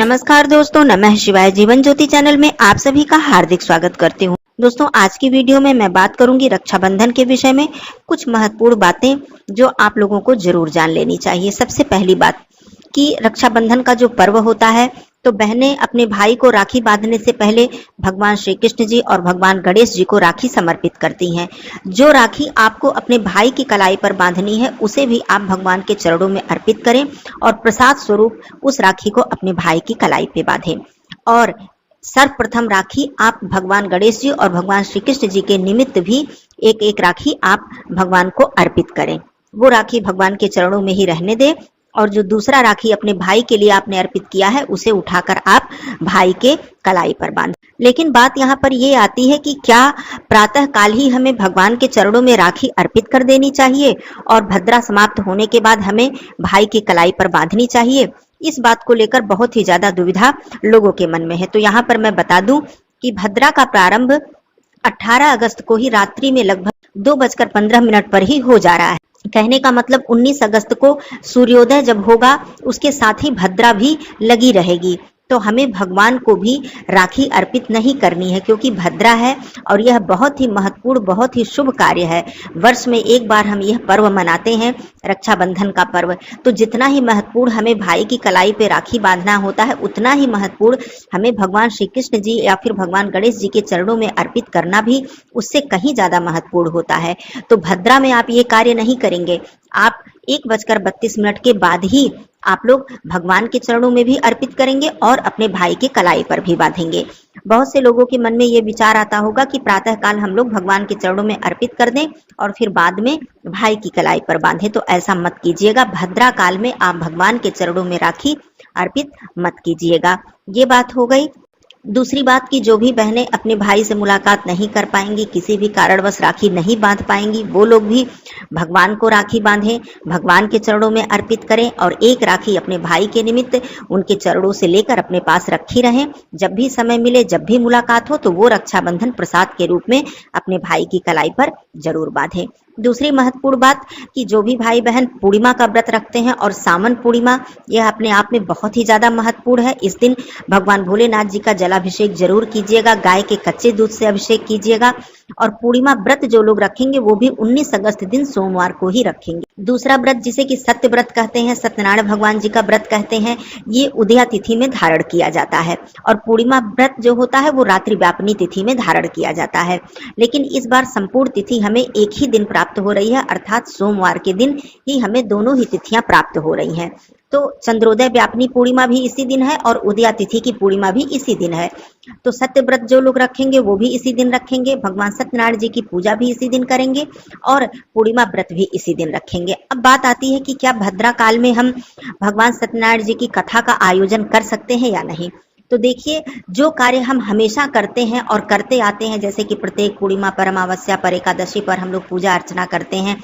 नमस्कार दोस्तों, नमः शिवाय। जीवन ज्योति चैनल में आप सभी का हार्दिक स्वागत करती हूँ। दोस्तों, आज की वीडियो में मैं बात करूंगी रक्षाबंधन के विषय में कुछ महत्वपूर्ण बातें जो आप लोगों को जरूर जान लेनी चाहिए। सबसे पहली बात कि रक्षाबंधन का जो पर्व होता है तो बहनें अपने भाई को राखी बांधने से पहले भगवान श्री कृष्ण जी और भगवान गणेश जी को राखी समर्पित करती हैं। जो राखी आपको अपने भाई की कलाई पर बांधनी है उसे भी आप भगवान के चरणों में अर्पित करें और प्रसाद स्वरूप उस राखी को अपने भाई की कलाई पे बांधें। और सर्वप्रथम राखी आप भगवान गणेश जी और भगवान श्री कृष्ण जी के निमित्त भी एक एक राखी आप भगवान को अर्पित करें। वो राखी भगवान के चरणों में ही रहने दें और जो दूसरा राखी अपने भाई के लिए आपने अर्पित किया है उसे उठाकर आप भाई के कलाई पर बांध। लेकिन बात यहाँ पर ये आती है कि क्या प्रातः काल ही हमें भगवान के चरणों में राखी अर्पित कर देनी चाहिए और भद्रा समाप्त होने के बाद हमें भाई की कलाई पर बांधनी चाहिए? इस बात को लेकर बहुत ही ज्यादा दुविधा लोगों के मन में है। तो यहाँ पर मैं बता दूं कि भद्रा का प्रारंभ 18 अगस्त को ही रात्रि में लगभग 2:15 पर ही हो जा रहा है। कहने का मतलब 19 अगस्त को सूर्योदय जब होगा उसके साथ ही भद्रा भी लगी रहेगी। तो हमें भगवान को भी राखी अर्पित नहीं करनी है क्योंकि भद्रा है और यह बहुत ही महत्वपूर्ण, बहुत ही शुभ कार्य है। वर्ष में एक बार हम यह पर्व मनाते हैं, रक्षाबंधन का पर्व। तो जितना ही महत्वपूर्ण हमें भाई की कलाई पे राखी बांधना होता है उतना ही महत्वपूर्ण हमें भगवान श्री कृष्ण जी या फिर भगवान गणेश जी के चरणों में अर्पित करना भी उससे कहीं ज्यादा महत्वपूर्ण होता है। तो भद्रा में आप ये कार्य नहीं करेंगे। आप 1:32 के बाद ही आप लोग भगवान के चरणों में भी अर्पित करेंगे और अपने भाई के कलाई पर भी बांधेंगे। बहुत से लोगों के मन में ये विचार आता होगा कि प्रातः काल हम लोग भगवान के चरणों में अर्पित कर दें और फिर बाद में भाई की कलाई पर बांधें। तो ऐसा मत कीजिएगा। भद्रा काल में आप भगवान के चरणों में राखी अर्पित मत कीजिएगा। ये बात हो गई। दूसरी बात कि जो भी बहनें अपने भाई से मुलाकात नहीं कर पाएंगी, किसी भी कारणवश राखी नहीं बांध पाएंगी, वो लोग भी भगवान को राखी बांधें, भगवान के चरणों में अर्पित करें और एक राखी अपने भाई के निमित्त उनके चरणों से लेकर अपने पास रखी रहें। जब भी समय मिले, जब भी मुलाकात हो तो वो रक्षाबंधन प्रसाद के रूप में अपने भाई की कलाई पर जरूर बांधें। दूसरी महत्वपूर्ण बात कि जो भी भाई बहन पूर्णिमा का व्रत रखते हैं और सावन पूर्णिमा, यह अपने आप में बहुत ही ज्यादा महत्वपूर्ण है। इस दिन भगवान भोलेनाथ जी का जलाभिषेक जरूर कीजिएगा, गाय के कच्चे दूध से अभिषेक कीजिएगा। और पूर्णिमा व्रत जो लोग रखेंगे वो भी 19 अगस्त दिन सोमवार को ही रखेंगे। दूसरा व्रत जिसे कि सत्य व्रत कहते हैं, सत्यनारायण भगवान जी का व्रत कहते हैं, ये उदया तिथि में धारण किया जाता है और पूर्णिमा व्रत जो होता है वो रात्रि व्यापनी तिथि में धारण किया जाता है। लेकिन इस बार संपूर्ण तिथि हमें एक ही दिन प्राप्त हो रही है, अर्थात सोमवार के दिन ही हमें दोनों ही तिथियां प्राप्त हो रही हैं। तो चंद्रोदय व्यापनी पूर्णिमा भी इसी दिन है और उदया तिथि की पूर्णिमा भी इसी दिन है। तो सत्य व्रत जो लोग रखेंगे वो भी इसी दिन रखेंगे, भगवान सत्यनारायण जी की पूजा भी इसी दिन करेंगे और पूर्णिमा व्रत भी इसी दिन रखेंगे। अब बात आती है कि क्या भद्रा काल में हम भगवान सत्यनारायण जी की कथा का आयोजन कर सकते हैं या नहीं? तो देखिए, जो कार्य हम हमेशा करते हैं और करते आते हैं, जैसे कि प्रत्येक पूर्णिमा पर, अमावस्या पर, एकादशी पर हम लोग पूजा अर्चना करते हैं,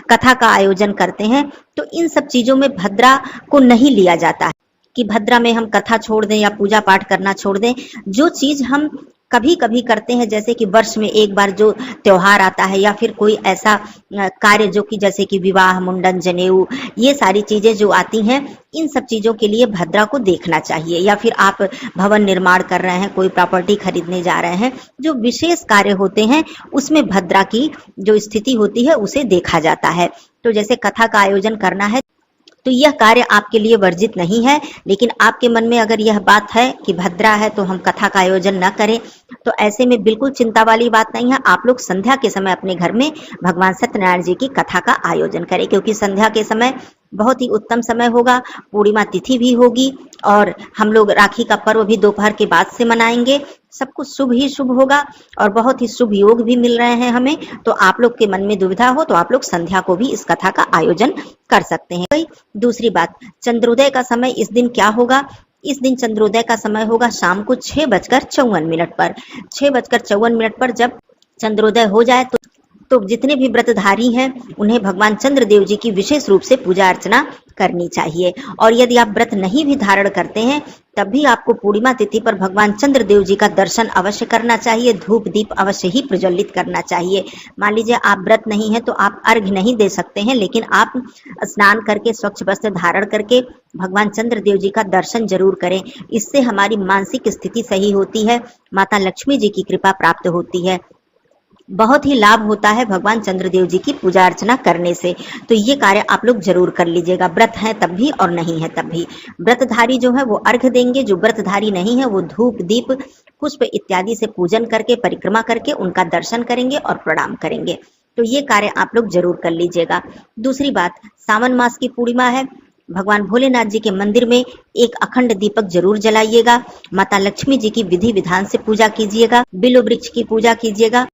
कथा का आयोजन करते हैं, तो इन सब चीजों में भद्रा को नहीं लिया जाता है कि भद्रा में हम कथा छोड़ दें या पूजा पाठ करना छोड़ दें। जो चीज हम कभी कभी करते हैं, जैसे कि वर्ष में एक बार जो त्योहार आता है या फिर कोई ऐसा कार्य जो कि जैसे कि विवाह, मुंडन, जनेऊ, ये सारी चीजें जो आती हैं, इन सब चीजों के लिए भद्रा को देखना चाहिए। या फिर आप भवन निर्माण कर रहे हैं, कोई प्रॉपर्टी खरीदने जा रहे हैं, जो विशेष कार्य होते हैं उसमें भद्रा की जो स्थिति होती है उसे देखा जाता है। तो जैसे कथा का आयोजन करना है तो यह कार्य आपके लिए वर्जित नहीं है। लेकिन आपके मन में अगर यह बात है कि भद्रा है तो हम कथा का आयोजन न करें, तो ऐसे में बिल्कुल चिंता वाली बात नहीं है। आप लोग संध्या के समय अपने घर में भगवान सत्यनारायण जी की कथा का आयोजन करें, क्योंकि संध्या के समय बहुत ही उत्तम समय होगा, पूर्णिमा तिथि भी होगी और हम लोग राखी का पर्व भी दोपहर के बाद से मनाएंगे। सब कुछ शुभ ही शुभ होगा और बहुत ही शुभ योग भी मिल रहे हैं हमें। तो आप लोग के मन में दुविधा हो तो आप लोग संध्या को भी इस कथा का आयोजन कर सकते हैं। दूसरी बात, चंद्रोदय का समय इस दिन क्या होगा? इस दिन चंद्रोदय का समय होगा शाम को 6:54 पर। 6:54 पर जब चंद्रोदय हो जाए तो जितने भी व्रतधारी हैं उन्हें भगवान चंद्रदेव जी की विशेष रूप से पूजा अर्चना करनी चाहिए। और यदि आप व्रत नहीं भी धारण करते हैं तब भी आपको पूर्णिमा तिथि पर भगवान चंद्रदेव जी का दर्शन अवश्य करना चाहिए, धूप दीप अवश्य ही प्रज्वलित करना चाहिए। मान लीजिए आप व्रत नहीं है तो आप अर्घ्य नहीं दे सकते हैं, लेकिन आप स्नान करके स्वच्छ वस्त्र धारण करके भगवान चंद्रदेव जी का दर्शन जरूर करें। इससे हमारी मानसिक स्थिति सही होती है, माता लक्ष्मी जी की कृपा प्राप्त होती है, बहुत ही लाभ होता है भगवान चंद्रदेव जी की पूजा अर्चना करने से। तो ये कार्य आप लोग जरूर कर लीजिएगा, व्रत है तब भी और नहीं है तब भी। व्रतधारी जो है वो अर्घ्य देंगे, जो व्रतधारी नहीं है वो धूप दीप पुष्प इत्यादि से पूजन करके परिक्रमा करके उनका दर्शन करेंगे और प्रणाम करेंगे। तो ये कार्य आप लोग जरूर कर लीजिएगा। दूसरी बात, सावन मास की पूर्णिमा है, भगवान भोलेनाथ जी के मंदिर में एक अखंड दीपक जरूर जलाइएगा, माता लक्ष्मी जी की विधि विधान से पूजा कीजिएगा, बिल्व वृक्ष की पूजा कीजिएगा,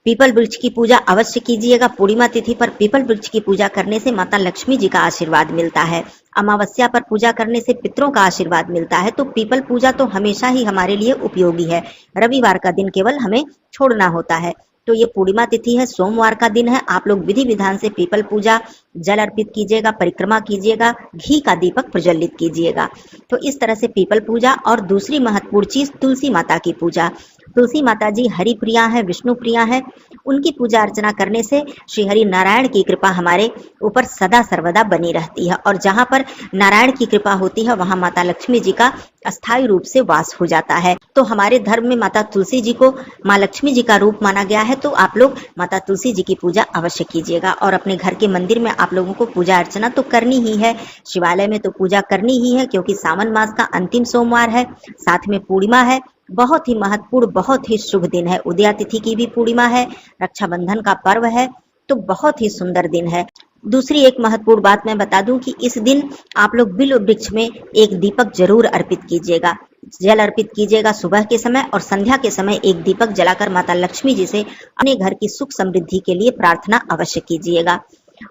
पीपल वृक्ष की पूजा अवश्य कीजिएगा। पूर्णिमा तिथि पर पीपल वृक्ष की पूजा करने से माता लक्ष्मी जी का आशीर्वाद मिलता है, अमावस्या पर पूजा करने से पितरों का आशीर्वाद मिलता है। तो पीपल पूजा तो हमेशा ही हमारे लिए उपयोगी है, रविवार का दिन केवल हमें छोड़ना होता है। तो ये पूर्णिमा तिथि है, सोमवार का दिन है, आप लोग विधि विधान से पीपल पूजा, जल अर्पित कीजिएगा, परिक्रमा कीजिएगा, घी का दीपक प्रज्वलित कीजिएगा। तो इस तरह से पीपल पूजा। और दूसरी महत्वपूर्ण चीज तुलसी माता की पूजा। तुलसी माता जी हरि प्रिया है, विष्णु प्रिया है, उनकी पूजा अर्चना करने से श्री हरि नारायण की कृपा हमारे ऊपर सदा सर्वदा बनी रहती है। और जहाँ पर नारायण की कृपा होती है वहाँ माता लक्ष्मी जी का अस्थायी रूप से वास हो जाता है। तो हमारे धर्म में माता तुलसी जी को माँ लक्ष्मी जी का रूप माना गया है। तो आप लोग माता तुलसी जी की पूजा अवश्य कीजिएगा। और अपने घर के मंदिर में आप लोगों को पूजा अर्चना तो करनी ही है, शिवालय में तो पूजा करनी ही है, क्योंकि सावन मास का अंतिम सोमवार है, साथ में पूर्णिमा है, बहुत ही महत्वपूर्ण, बहुत ही शुभ दिन है। उदया तिथि की भी पूर्णिमा है, रक्षाबंधन का पर्व है, तो बहुत ही सुंदर दिन है। दूसरी एक महत्वपूर्ण बात मैं बता दूं कि इस दिन आप लोग बिल्व वृक्ष में एक दीपक जरूर अर्पित कीजिएगा, जल अर्पित कीजिएगा सुबह के समय, और संध्या के समय एक दीपक जलाकर माता लक्ष्मी जी से अपने घर की सुख समृद्धि के लिए प्रार्थना अवश्य कीजिएगा।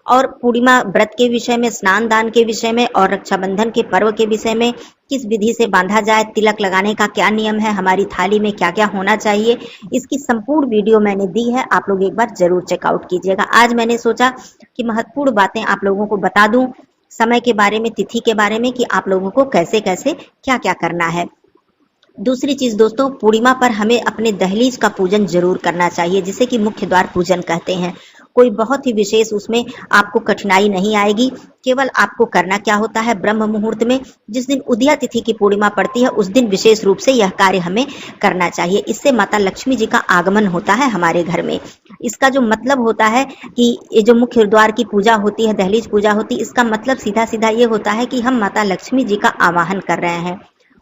और पूर्णिमा व्रत के विषय में, स्नान दान के विषय में और रक्षाबंधन के पर्व के विषय में, किस विधि से बांधा जाए, तिलक लगाने का क्या नियम है, हमारी थाली में क्या क्या होना चाहिए, इसकी संपूर्ण वीडियो मैंने दी है, आप लोग एक बार जरूर चेकआउट कीजिएगा। आज मैंने सोचा कि महत्वपूर्ण बातें आप लोगों को बता दूं, समय के बारे में, तिथि के बारे में, कि आप लोगों को कैसे कैसे क्या क्या करना है। दूसरी चीज दोस्तों, पूर्णिमा पर हमें अपने दहलीज का पूजन जरूर करना चाहिए, जिसे कि मुख्य द्वार पूजन कहते हैं। कोई बहुत ही विशेष उसमें आपको कठिनाई नहीं आएगी। केवल आपको करना क्या होता है, ब्रह्म मुहूर्त में जिस दिन उदया तिथि की पूर्णिमा पड़ती है उस दिन विशेष रूप से यह कार्य हमें करना चाहिए। इससे माता लक्ष्मी जी का आगमन होता है हमारे घर में। इसका जो मतलब होता है कि ये जो मुख्य द्वार की पूजा होती है, दहलीज पूजा होती है, इसका मतलब सीधा सीधा ये होता है कि हम माता लक्ष्मी जी का आवाहन कर रहे हैं,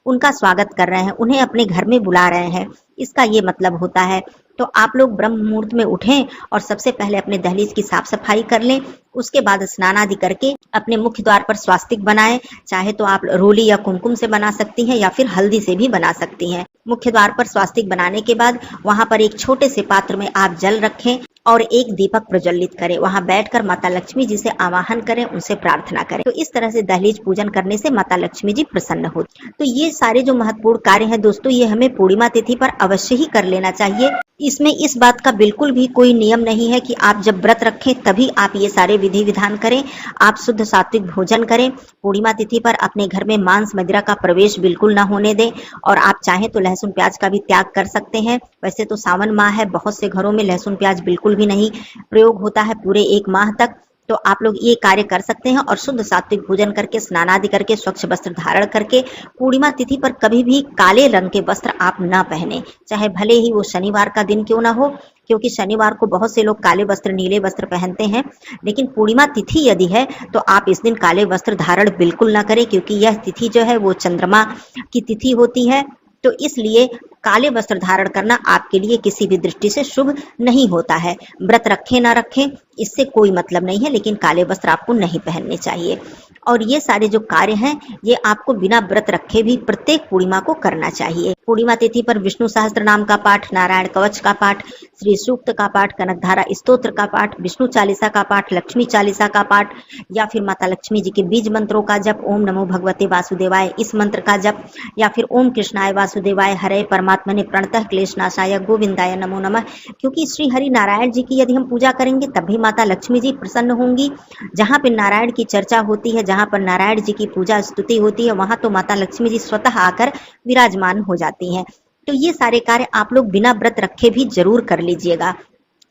उनका स्वागत कर रहे हैं, उन्हें अपने घर में बुला रहे हैं, इसका ये मतलब होता है। तो आप लोग ब्रह्म मुहूर्त में उठें और सबसे पहले अपने दहलीज की साफ सफाई कर लें। उसके बाद स्नान आदि करके अपने मुख्य द्वार पर स्वास्तिक बनाएं। चाहे तो आप रोली या कुमकुम से बना सकती हैं या फिर हल्दी से भी बना सकती हैं। मुख्य द्वार पर स्वास्तिक बनाने के बाद वहां पर एक छोटे से पात्र में आप जल रखें और एक दीपक प्रज्वलित करें। वहां बैठकर माता लक्ष्मी जी से आवाहन करें, उनसे प्रार्थना करें। तो इस तरह से दहलीज पूजन करने से माता लक्ष्मी जी प्रसन्न होती। तो ये सारे जो महत्वपूर्ण कार्य हैं दोस्तों, ये हमें पूर्णिमा तिथि पर अवश्य ही कर लेना चाहिए। इसमें इस बात का बिल्कुल भी कोई नियम नहीं है कि आप जब व्रत रखें तभी आप ये सारे विधि विधान करें। आप शुद्ध सात्विक भोजन करें। पूर्णिमा तिथि पर अपने घर में मांस मदिरा का प्रवेश बिल्कुल ना होने दें। और आप चाहें तो लहसुन प्याज का भी त्याग कर सकते हैं। वैसे तो सावन माह है, बहुत से घरों में लहसुन प्याज बिल्कुल भी नहीं प्रयोग होता है पूरे एक माह तक। तो आप लोग ये कार्य कर सकते हैं और शुद्ध सात्विक भोजन करके, स्नान आदि करके, स्वच्छ वस्त्र धारण करके पूर्णिमा तिथि पर कभी भी काले रंग के वस्त्र आप न पहने, चाहे भले ही वो शनिवार का दिन क्यों ना हो, क्योंकि शनिवार को बहुत से लोग काले वस्त्र, नीले वस्त्र पहनते हैं। लेकिन पूर्णिमा तिथि यदि है तो आप इस दिन काले वस्त्र धारण बिल्कुल ना करें, क्योंकि यह तिथि जो है वो चंद्रमा की तिथि होती है। तो इसलिए काले वस्त्र धारण करना आपके लिए किसी भी दृष्टि से शुभ नहीं होता है। व्रत रखें ना रखें इससे कोई मतलब नहीं है, लेकिन काले वस्त्र आपको नहीं पहनने चाहिए। और ये सारे जो कार्य हैं ये आपको बिना व्रत रखे भी प्रत्येक पूर्णिमा को करना चाहिए। पूर्णिमा तिथि पर विष्णु सहस्त्र नाम का पाठ, नारायण कवच का पाठ, श्री सूक्त का पाठ, कनकधारा स्तोत्र का पाठ, विष्णु चालीसा का पाठ, लक्ष्मी चालीसा का पाठ, या फिर माता लक्ष्मी जी के बीज मंत्रों का जप, ओम नमो भगवते वासुदेवाय इस मंत्र का जप, या फिर ओम कृष्णाय वासुदेवाय हरे परमात्मने प्रणतः क्लेशनाशाय गोविंदाय नमो नमः। क्योंकि श्री हरि नारायण जी की यदि हम पूजा करेंगे तब भी माता लक्ष्मी जी प्रसन्न होंगी। जहाँ पे नारायण की चर्चा होती है, जहाँ पर नारायण जी की पूजा स्तुति होती है, वहां तो माता लक्ष्मी जी स्वतः आकर विराजमान हो जाती हैं। तो ये सारे कार्य आप लोग बिना व्रत रखे भी जरूर कर लीजिएगा।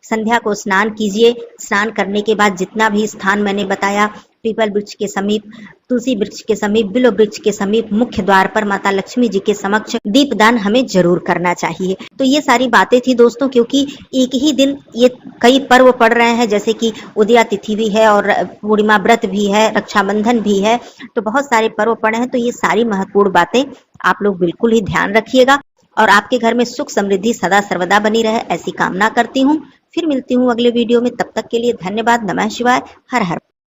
संध्या को स्नान कीजिए। स्नान करने के बाद जितना भी स्थान मैंने बताया, पीपल वृक्ष के समीप, तुलसी वृक्ष के समीप, बिल्व वृक्ष के समीप, मुख्य द्वार पर माता लक्ष्मी जी के समक्ष दीपदान हमें जरूर करना चाहिए। तो ये सारी बातें थी दोस्तों, क्योंकि एक ही दिन ये कई पर्व पड़ रहे हैं, जैसे कि उदया तिथि भी है और पूर्णिमा व्रत भी है, रक्षाबंधन भी है, तो बहुत सारे पर्व पड़े हैं। तो ये सारी महत्वपूर्ण बातें आप लोग बिल्कुल ही ध्यान रखिएगा और आपके घर में सुख समृद्धि सदा सर्वदा बनी रहे, ऐसी कामना करती हूँ। फिर मिलती हूँ अगले वीडियो में। तब तक के लिए धन्यवाद। नमः शिवाय। हर हर